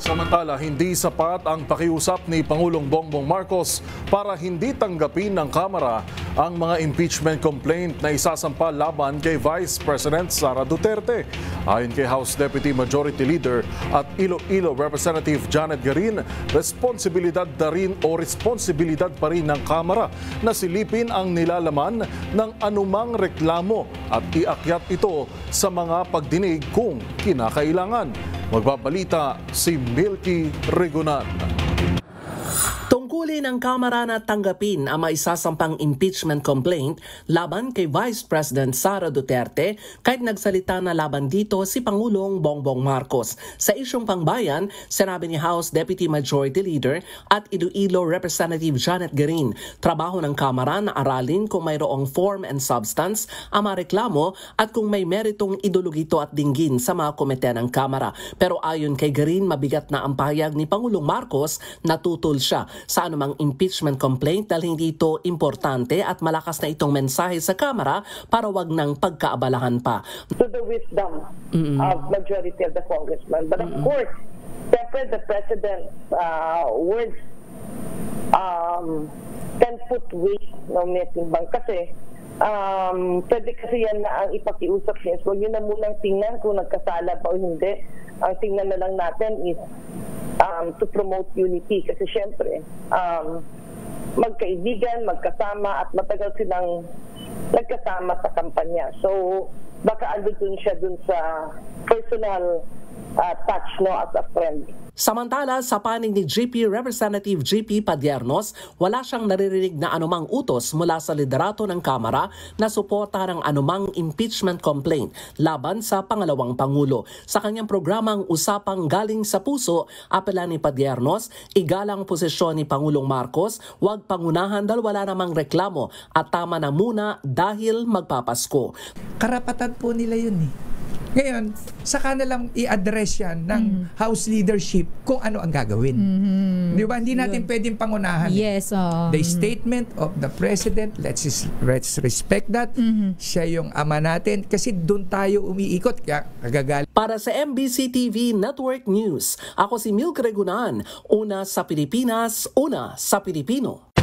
Samantala, hindi sapat ang pakiusap ni Pangulong Bongbong Marcos para hindi tanggapin ng Kamara ang mga impeachment complaint na isasampa laban kay Vice President Sara Duterte. Ayon kay House Deputy Majority Leader at Iloilo Representative Janet Garin, responsibilidad pa rin ng Kamara na silipin ang nilalaman ng anumang reklamo at iakyat ito sa mga pagdinig kung kinakailangan. Magbabalita si Milky Regunan. Tungkulin ng Kamara na tanggapin ang maisasampang impeachment complaint laban kay Vice President Sara Duterte kahit nagsalita na laban dito si Pangulong Bongbong Marcos. Sa isyong pangbayan, sinabi ni House Deputy Majority Leader at Iloilo Representative Janet Garin, trabaho ng Kamara na aralin kung mayroong form and substance ang mga reklamo at kung may meritong idulugito at dinggin sa mga komite ng Kamara. Pero ayon kay Garin, mabigat na ang pahayag ni Pangulong Marcos na tutol siya sa anumang impeachment complaint dahil hindi ito importante at malakas na itong mensahe sa Kamara para wag nang pagkaabalahan pa. To the wisdom of majority of the congressmen. But of course, separate the President's words can put weight no metimbang kasi pwede kasi yan na ang ipakiusap niya. So yun na munang tingnan kung nagkasala ba o hindi. Ang tingnan na lang natin is to promote unity kasi syempre magkaibigan, magkasama at matagal silang nagkasama sa kampanya. So baka andun siya dun sa personal touch as a friend. Samantala, sa panig ni Representative GP Padiernos, wala siyang naririnig na anumang utos mula sa liderato ng Kamara na suporta ng anumang impeachment complaint laban sa pangalawang Pangulo. Sa kanyang programang Usapang Galing sa Puso, apela ni Padiernos, igalang posisyon ni Pangulong Marcos, huwag pangunahan dahil wala namang reklamo at tama na muna dahil magpapasko. Karapatan po nila yun eh. Ngayon, saka na lang i-address yan ng House leadership kung ano ang gagawin. Di ba? Hindi natin pwedeng pangunahan. Yes. The statement of the President, let's respect that. Siya yung ama natin kasi doon tayo umiikot. Kaya kagagal. Para sa MBC TV Network News, ako si Milky Regunan. Una sa Pilipinas, una sa Pilipino.